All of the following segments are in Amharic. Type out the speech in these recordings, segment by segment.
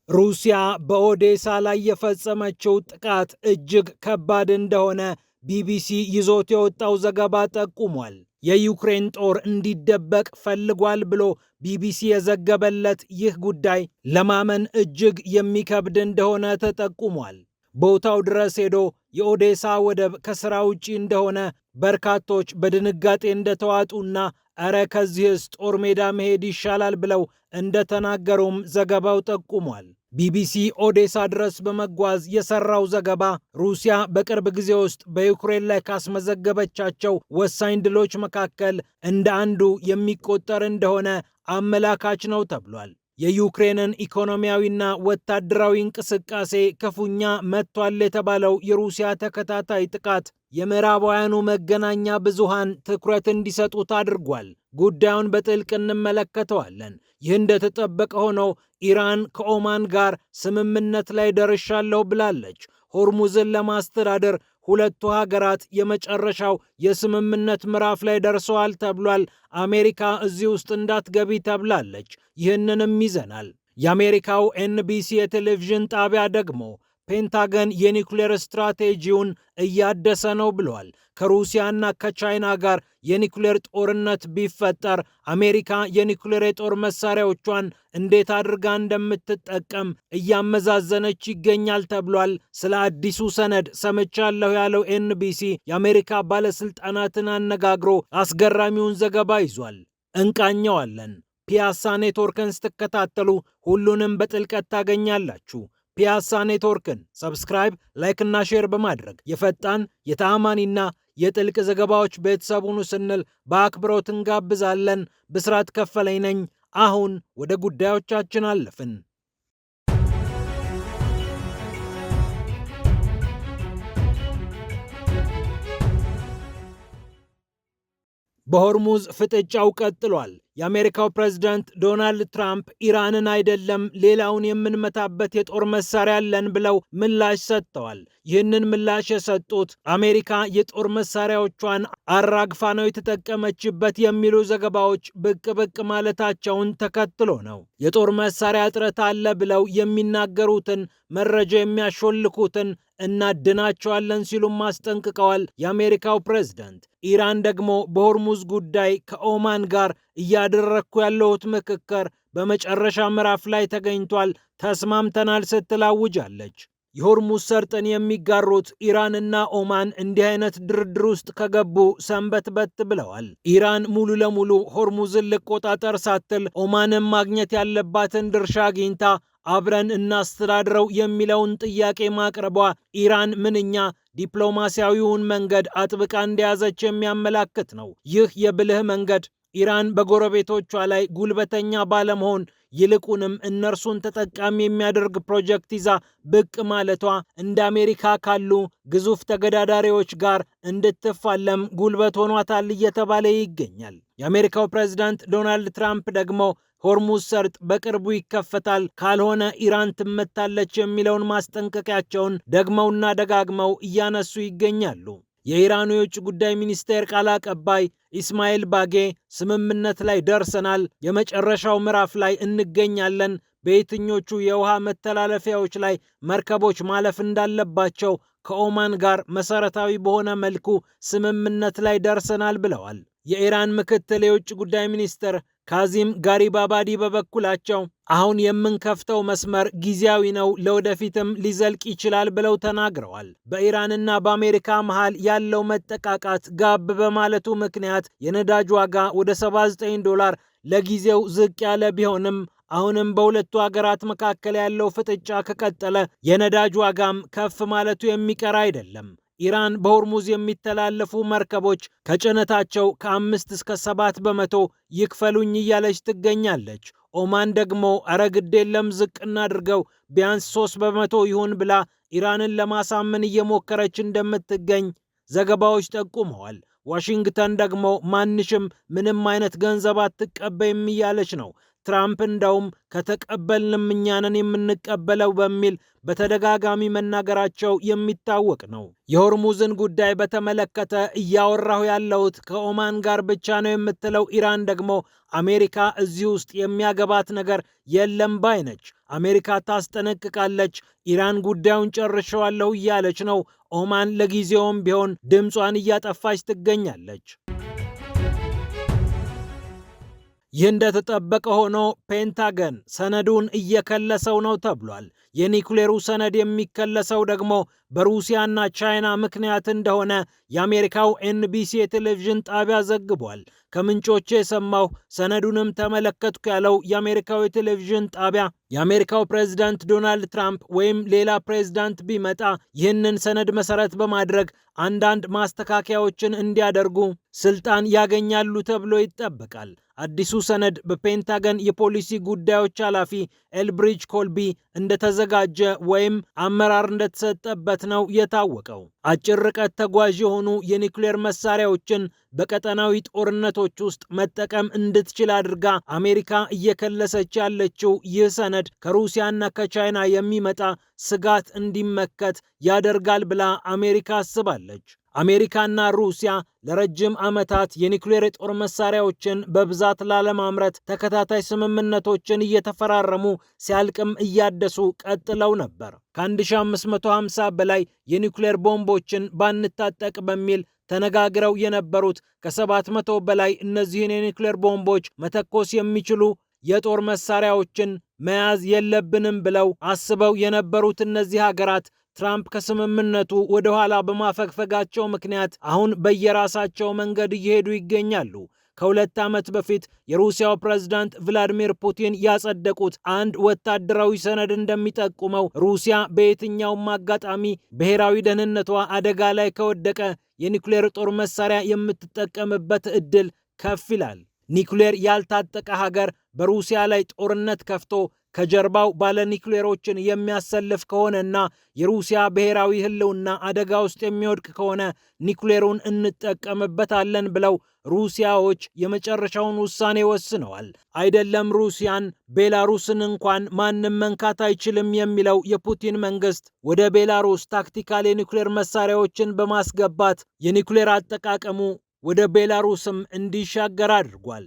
ሩሲያ በኦዴሳ ላይ የፈጸመችው ጥቃት እጅግ ከባድ እንደሆነ ቢቢሲ ይዞት የወጣው ዘገባ ጠቁሟል። የዩክሬን ጦር እንዲደበቅ ፈልጓል ብሎ ቢቢሲ የዘገበለት ይህ ጉዳይ ለማመን እጅግ የሚከብድ እንደሆነ ተጠቁሟል። ቦታው ድረስ ሄዶ የኦዴሳ ወደብ ከስራ ውጪ እንደሆነ በርካቶች በድንጋጤ እንደተዋጡና እረ ከዚህስ ጦር ሜዳ መሄድ ይሻላል ብለው እንደተናገሩም ዘገባው ጠቁሟል። ቢቢሲ ኦዴሳ ድረስ በመጓዝ የሰራው ዘገባ ሩሲያ በቅርብ ጊዜ ውስጥ በዩክሬን ላይ ካስመዘገበቻቸው ወሳኝ ድሎች መካከል እንደ አንዱ የሚቆጠር እንደሆነ አመላካች ነው ተብሏል። የዩክሬንን ኢኮኖሚያዊና ወታደራዊ እንቅስቃሴ ክፉኛ መቷል የተባለው የሩሲያ ተከታታይ ጥቃት የምዕራባውያኑ መገናኛ ብዙሃን ትኩረት እንዲሰጡት አድርጓል። ጉዳዩን በጥልቅ እንመለከተዋለን። ይህ እንደተጠበቀ ሆኖ ኢራን ከኦማን ጋር ስምምነት ላይ ደርሻለሁ ብላለች። ሆርሙዝን ለማስተዳደር ሁለቱ ሀገራት የመጨረሻው የስምምነት ምዕራፍ ላይ ደርሰዋል ተብሏል። አሜሪካ እዚህ ውስጥ እንዳትገቢ ተብላለች። ይህንንም ይዘናል። የአሜሪካው ኤንቢሲ የቴሌቪዥን ጣቢያ ደግሞ ፔንታገን የኒውክሌር ስትራቴጂውን እያደሰ ነው ብለዋል። ከሩሲያና ከቻይና ጋር የኒውክሌር ጦርነት ቢፈጠር አሜሪካ የኒውክሌር የጦር መሳሪያዎቿን እንዴት አድርጋ እንደምትጠቀም እያመዛዘነች ይገኛል ተብሏል። ስለ አዲሱ ሰነድ ሰምቻለሁ ያለው ኤንቢሲ የአሜሪካ ባለስልጣናትን አነጋግሮ አስገራሚውን ዘገባ ይዟል። እንቃኘዋለን። ፒያሳ ኔትወርክን ስትከታተሉ ሁሉንም በጥልቀት ታገኛላችሁ። ፒያሳ ኔትወርክን ሰብስክራይብ፣ ላይክ እና ሼር በማድረግ የፈጣን የተአማኒና የጥልቅ ዘገባዎች ቤተሰብ ሁኑ ስንል በአክብሮት እንጋብዛለን። ብስራት ከፈለኝ ነኝ። አሁን ወደ ጉዳዮቻችን አለፍን። በሆርሙዝ ፍጥጫው ቀጥሏል። የአሜሪካው ፕሬዝዳንት ዶናልድ ትራምፕ ኢራንን አይደለም ሌላውን የምንመታበት የጦር መሳሪያ አለን ብለው ምላሽ ሰጥተዋል። ይህንን ምላሽ የሰጡት አሜሪካ የጦር መሳሪያዎቿን አራግፋ ነው የተጠቀመችበት የሚሉ ዘገባዎች ብቅ ብቅ ማለታቸውን ተከትሎ ነው። የጦር መሳሪያ እጥረት አለ ብለው የሚናገሩትን መረጃ የሚያሾልኩትን እናድናቸዋለን ሲሉም አስጠንቅቀዋል። የአሜሪካው ፕሬዝዳንት ኢራን ደግሞ በሆርሙዝ ጉዳይ ከኦማን ጋር እያደረግኩ ያለሁት ምክክር በመጨረሻ ምዕራፍ ላይ ተገኝቷል፣ ተስማምተናል ስትል አውጃለች። የሆርሙዝ ሰርጥን የሚጋሩት ኢራንና ኦማን እንዲህ አይነት ድርድር ውስጥ ከገቡ ሰንበትበት ብለዋል። ኢራን ሙሉ ለሙሉ ሆርሙዝን ልቆጣጠር ሳትል ኦማንን ማግኘት ያለባትን ድርሻ አግኝታ አብረን እናስተዳድረው የሚለውን ጥያቄ ማቅረቧ ኢራን ምንኛ ዲፕሎማሲያዊውን መንገድ አጥብቃ እንደያዘች የሚያመላክት ነው። ይህ የብልህ መንገድ ኢራን በጎረቤቶቿ ላይ ጉልበተኛ ባለመሆን ይልቁንም እነርሱን ተጠቃሚ የሚያደርግ ፕሮጀክት ይዛ ብቅ ማለቷ እንደ አሜሪካ ካሉ ግዙፍ ተገዳዳሪዎች ጋር እንድትፋለም ጉልበት ሆኗታል እየተባለ ይገኛል። የአሜሪካው ፕሬዝዳንት ዶናልድ ትራምፕ ደግሞ ሆርሙዝ ሰርጥ በቅርቡ ይከፈታል፣ ካልሆነ ኢራን ትመታለች የሚለውን ማስጠንቀቂያቸውን ደግመውና ደጋግመው እያነሱ ይገኛሉ። የኢራኑ የውጭ ጉዳይ ሚኒስቴር ቃል አቀባይ ኢስማኤል ባጌ ስምምነት ላይ ደርሰናል፣ የመጨረሻው ምዕራፍ ላይ እንገኛለን፣ በየትኞቹ የውሃ መተላለፊያዎች ላይ መርከቦች ማለፍ እንዳለባቸው ከኦማን ጋር መሰረታዊ በሆነ መልኩ ስምምነት ላይ ደርሰናል ብለዋል። የኢራን ምክትል የውጭ ጉዳይ ሚኒስትር ካዚም ጋሪባባዲ በበኩላቸው አሁን የምንከፍተው መስመር ጊዜያዊ ነው፣ ለወደፊትም ሊዘልቅ ይችላል ብለው ተናግረዋል። በኢራንና በአሜሪካ መሃል ያለው መጠቃቃት ጋብ በማለቱ ምክንያት የነዳጅ ዋጋ ወደ $79 ለጊዜው ዝቅ ያለ ቢሆንም አሁንም በሁለቱ ሀገራት መካከል ያለው ፍጥጫ ከቀጠለ የነዳጅ ዋጋም ከፍ ማለቱ የሚቀር አይደለም። ኢራን በሆርሙዝ የሚተላለፉ መርከቦች ከጭነታቸው ከ5 እስከ 7 በመቶ ይክፈሉኝ እያለች ትገኛለች። ኦማን ደግሞ አረ ግድ የለም ዝቅ እናድርገው ቢያንስ 3 በመቶ ይሁን ብላ ኢራንን ለማሳመን እየሞከረች እንደምትገኝ ዘገባዎች ጠቁመዋል። ዋሽንግተን ደግሞ ማንሽም ምንም አይነት ገንዘብ አትቀበይም እያለች ነው። ትራምፕ እንደውም ከተቀበልንም እኛ ነን የምንቀበለው በሚል በተደጋጋሚ መናገራቸው የሚታወቅ ነው። የሆርሙዝን ጉዳይ በተመለከተ እያወራሁ ያለሁት ከኦማን ጋር ብቻ ነው የምትለው ኢራን ደግሞ አሜሪካ እዚህ ውስጥ የሚያገባት ነገር የለም ባይ ነች። አሜሪካ ታስጠነቅቃለች፣ ኢራን ጉዳዩን ጨርሸዋለሁ እያለች ነው። ኦማን ለጊዜውም ቢሆን ድምጿን እያጠፋች ትገኛለች። ይህ እንደተጠበቀ ሆኖ ፔንታገን ሰነዱን እየከለሰው ነው ተብሏል። የኒውክሌሩ ሰነድ የሚከለሰው ደግሞ በሩሲያና ቻይና ምክንያት እንደሆነ የአሜሪካው ኤንቢሲ የቴሌቪዥን ጣቢያ ዘግቧል። ከምንጮቼ የሰማሁ ሰነዱንም ተመለከትኩ ያለው የአሜሪካው የቴሌቪዥን ጣቢያ የአሜሪካው ፕሬዝዳንት ዶናልድ ትራምፕ ወይም ሌላ ፕሬዝዳንት ቢመጣ ይህንን ሰነድ መሰረት በማድረግ አንዳንድ ማስተካከያዎችን እንዲያደርጉ ስልጣን ያገኛሉ ተብሎ ይጠበቃል። አዲሱ ሰነድ በፔንታገን የፖሊሲ ጉዳዮች ኃላፊ ኤልብሪጅ ኮልቢ እንደተዘጋጀ ወይም አመራር እንደተሰጠበት ነው የታወቀው። አጭር ርቀት ተጓዥ የሆኑ የኒውክሌር መሳሪያዎችን በቀጠናዊ ጦርነቶች ውስጥ መጠቀም እንድትችል አድርጋ አሜሪካ እየከለሰች ያለችው ይህ ሰነድ ከሩሲያና ከቻይና የሚመጣ ስጋት እንዲመከት ያደርጋል ብላ አሜሪካ አስባለች። አሜሪካና ሩሲያ ለረጅም ዓመታት የኒውክሌር የጦር መሳሪያዎችን በብዛት ላለማምረት ተከታታይ ስምምነቶችን እየተፈራረሙ ሲያልቅም እያደሱ ቀጥለው ነበር። ከ1550 በላይ የኒውክሌር ቦምቦችን ባንታጠቅ በሚል ተነጋግረው የነበሩት ከ700 በላይ እነዚህን የኒውክሌር ቦምቦች መተኮስ የሚችሉ የጦር መሳሪያዎችን መያዝ የለብንም ብለው አስበው የነበሩት እነዚህ ሀገራት ትራምፕ ከስምምነቱ ወደ ኋላ በማፈግፈጋቸው ምክንያት አሁን በየራሳቸው መንገድ እየሄዱ ይገኛሉ። ከ2 ዓመት በፊት የሩሲያው ፕሬዝዳንት ቭላዲሚር ፑቲን ያጸደቁት አንድ ወታደራዊ ሰነድ እንደሚጠቁመው ሩሲያ በየትኛውም አጋጣሚ ብሔራዊ ደህንነቷ አደጋ ላይ ከወደቀ የኒውክሌር ጦር መሳሪያ የምትጠቀምበት ዕድል ከፍ ይላል። ኒውክሌር ያልታጠቀ ሀገር በሩሲያ ላይ ጦርነት ከፍቶ ከጀርባው ባለ ኒውክሌሮችን የሚያሰልፍ ከሆነና የሩሲያ ብሔራዊ ሕልውና አደጋ ውስጥ የሚወድቅ ከሆነ ኒውክሌሩን እንጠቀምበታለን ብለው ሩሲያዎች የመጨረሻውን ውሳኔ ወስነዋል። አይደለም ሩሲያን፣ ቤላሩስን እንኳን ማንም መንካት አይችልም የሚለው የፑቲን መንግስት ወደ ቤላሩስ ታክቲካል የኒውክሌር መሳሪያዎችን በማስገባት የኒውክሌር አጠቃቀሙ ወደ ቤላሩስም እንዲሻገር አድርጓል።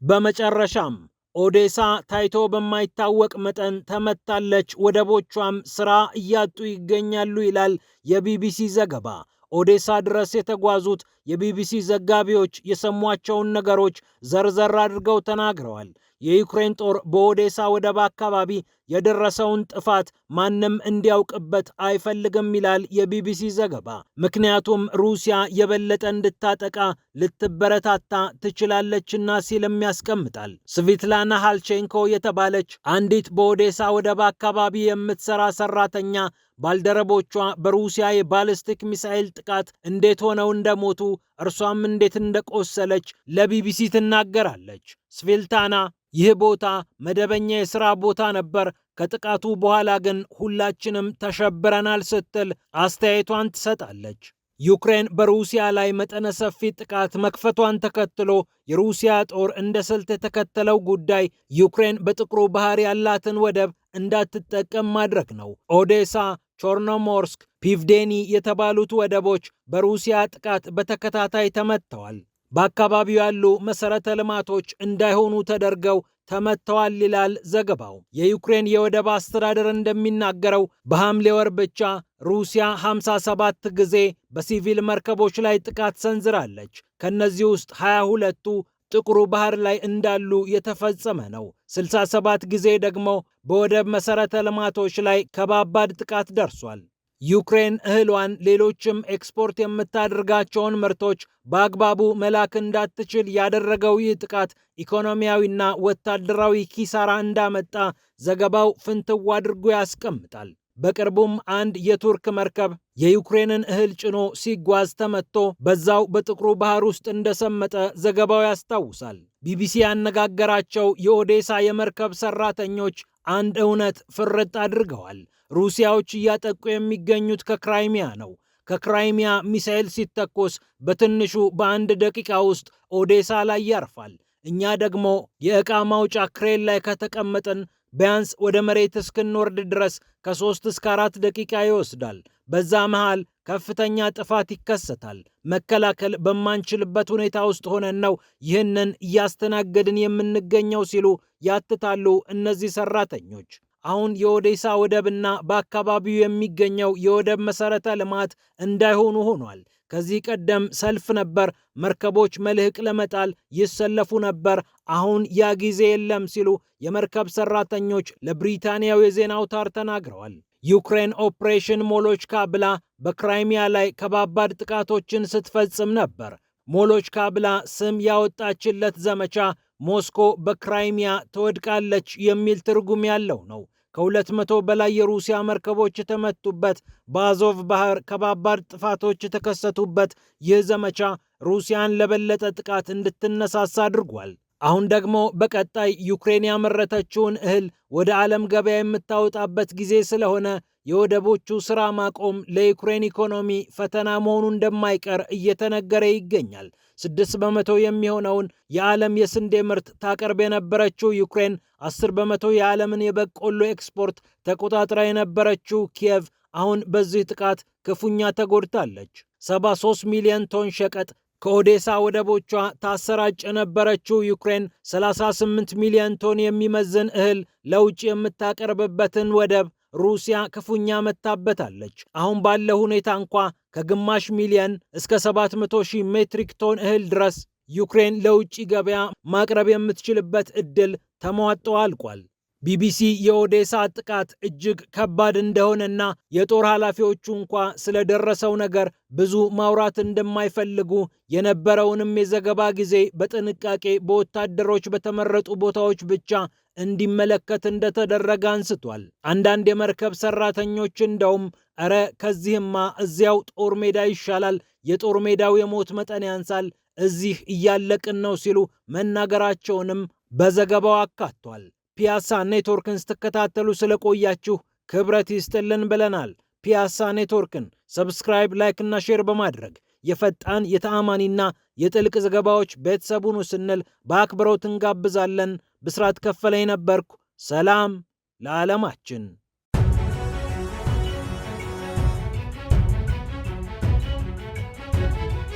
በመጨረሻም ኦዴሳ ታይቶ በማይታወቅ መጠን ተመታለች፣ ወደቦቿም ስራ እያጡ ይገኛሉ ይላል የቢቢሲ ዘገባ። ኦዴሳ ድረስ የተጓዙት የቢቢሲ ዘጋቢዎች የሰሟቸውን ነገሮች ዘርዘር አድርገው ተናግረዋል። የዩክሬን ጦር በኦዴሳ ወደብ አካባቢ የደረሰውን ጥፋት ማንም እንዲያውቅበት አይፈልግም ይላል የቢቢሲ ዘገባ። ምክንያቱም ሩሲያ የበለጠ እንድታጠቃ ልትበረታታ ትችላለችና ሲልም ያስቀምጣል። ስቪትላና ሃልቼንኮ የተባለች አንዲት በኦዴሳ ወደብ አካባቢ የምትሰራ ሰራተኛ ባልደረቦቿ በሩሲያ የባሊስቲክ ሚሳኤል ጥቃት እንዴት ሆነው እንደሞቱ እርሷም እንዴት እንደቆሰለች ለቢቢሲ ትናገራለች። ስቪልታና ይህ ቦታ መደበኛ የሥራ ቦታ ነበር፣ ከጥቃቱ በኋላ ግን ሁላችንም ተሸብረናል ስትል አስተያየቷን ትሰጣለች። ዩክሬን በሩሲያ ላይ መጠነ ሰፊ ጥቃት መክፈቷን ተከትሎ የሩሲያ ጦር እንደ ስልት የተከተለው ጉዳይ ዩክሬን በጥቁሩ ባህር ያላትን ወደብ እንዳትጠቀም ማድረግ ነው። ኦዴሳ፣ ቾርኖሞርስክ፣ ፒቭዴኒ የተባሉት ወደቦች በሩሲያ ጥቃት በተከታታይ ተመትተዋል። በአካባቢው ያሉ መሰረተ ልማቶች እንዳይሆኑ ተደርገው ተመትተዋል ይላል ዘገባው። የዩክሬን የወደብ አስተዳደር እንደሚናገረው በሐምሌ ወር ብቻ ሩሲያ 57 ጊዜ በሲቪል መርከቦች ላይ ጥቃት ሰንዝራለች። ከነዚህ ውስጥ 22ቱ ጥቁሩ ባህር ላይ እንዳሉ የተፈጸመ ነው። 67 ጊዜ ደግሞ በወደብ መሰረተ ልማቶች ላይ ከባባድ ጥቃት ደርሷል። ዩክሬን እህሏን፣ ሌሎችም ኤክስፖርት የምታደርጋቸውን ምርቶች በአግባቡ መላክ እንዳትችል ያደረገው ይህ ጥቃት ኢኮኖሚያዊና ወታደራዊ ኪሳራ እንዳመጣ ዘገባው ፍንትው አድርጎ ያስቀምጣል። በቅርቡም አንድ የቱርክ መርከብ የዩክሬንን እህል ጭኖ ሲጓዝ ተመትቶ በዛው በጥቁሩ ባህር ውስጥ እንደሰመጠ ዘገባው ያስታውሳል። ቢቢሲ ያነጋገራቸው የኦዴሳ የመርከብ ሰራተኞች አንድ እውነት ፍርጥ አድርገዋል። ሩሲያዎች እያጠቁ የሚገኙት ከክራይሚያ ነው። ከክራይሚያ ሚሳኤል ሲተኮስ በትንሹ በአንድ ደቂቃ ውስጥ ኦዴሳ ላይ ያርፋል። እኛ ደግሞ የዕቃ ማውጫ ክሬን ላይ ከተቀመጥን ቢያንስ ወደ መሬት እስክንወርድ ድረስ ከ3 እስከ 4 ደቂቃ ይወስዳል። በዛ መሃል ከፍተኛ ጥፋት ይከሰታል። መከላከል በማንችልበት ሁኔታ ውስጥ ሆነን ነው ይህንን እያስተናገድን የምንገኘው ሲሉ ያትታሉ እነዚህ ሰራተኞች። አሁን የኦዴሳ ወደብና በአካባቢው የሚገኘው የወደብ መሰረተ ልማት እንዳይሆኑ ሆኗል። ከዚህ ቀደም ሰልፍ ነበር፣ መርከቦች መልህቅ ለመጣል ይሰለፉ ነበር። አሁን ያ ጊዜ የለም ሲሉ የመርከብ ሰራተኞች ለብሪታንያው የዜና አውታር ተናግረዋል። ዩክሬን ኦፕሬሽን ሞሎችካ ብላ በክራይሚያ ላይ ከባባድ ጥቃቶችን ስትፈጽም ነበር። ሞሎችካ ብላ ስም ያወጣችለት ዘመቻ ሞስኮ በክራይሚያ ትወድቃለች የሚል ትርጉም ያለው ነው። ከ200 በላይ የሩሲያ መርከቦች የተመቱበት፣ በአዞቭ ባህር ከባባድ ጥፋቶች የተከሰቱበት ይህ ዘመቻ ሩሲያን ለበለጠ ጥቃት እንድትነሳሳ አድርጓል። አሁን ደግሞ በቀጣይ ዩክሬን ያመረተችውን እህል ወደ ዓለም ገበያ የምታወጣበት ጊዜ ስለሆነ የወደቦቹ ሥራ ማቆም ለዩክሬን ኢኮኖሚ ፈተና መሆኑ እንደማይቀር እየተነገረ ይገኛል። 6 በመቶ የሚሆነውን የዓለም የስንዴ ምርት ታቀርብ የነበረችው ዩክሬን 10 በመቶ የዓለምን የበቆሎ ኤክስፖርት ተቆጣጥራ የነበረችው ኪየቭ አሁን በዚህ ጥቃት ክፉኛ ተጎድታለች። 73 ሚሊዮን ቶን ሸቀጥ ከኦዴሳ ወደቦቿ ታሰራጭ የነበረችው ዩክሬን 38 ሚሊዮን ቶን የሚመዝን እህል ለውጭ የምታቀርብበትን ወደብ ሩሲያ ክፉኛ መታበታለች። አሁን ባለው ሁኔታ እንኳ ከግማሽ ሚሊዮን እስከ 700,000 ሜትሪክ ቶን እህል ድረስ ዩክሬን ለውጭ ገበያ ማቅረብ የምትችልበት ዕድል ተሟጦ አልቋል። ቢቢሲ የኦዴሳ ጥቃት እጅግ ከባድ እንደሆነና የጦር ኃላፊዎቹ እንኳ ስለደረሰው ነገር ብዙ ማውራት እንደማይፈልጉ የነበረውንም የዘገባ ጊዜ በጥንቃቄ በወታደሮች በተመረጡ ቦታዎች ብቻ እንዲመለከት እንደተደረገ አንስቷል። አንዳንድ የመርከብ ሰራተኞች እንደውም እረ ከዚህማ እዚያው ጦር ሜዳ ይሻላል፣ የጦር ሜዳው የሞት መጠን ያንሳል፣ እዚህ እያለቅን ነው ሲሉ መናገራቸውንም በዘገባው አካቷል። ፒያሳ ኔትወርክን ስትከታተሉ ስለቆያችሁ ክብረት ይስጥልን ብለናል። ፒያሳ ኔትወርክን ሰብስክራይብ፣ ላይክ እና ሼር በማድረግ የፈጣን የተአማኒና የጥልቅ ዘገባዎች ቤተሰቡን ስንል በአክብሮት እንጋብዛለን። ብስራት ከፈለኝ ነበርኩ። ሰላም ለዓለማችን።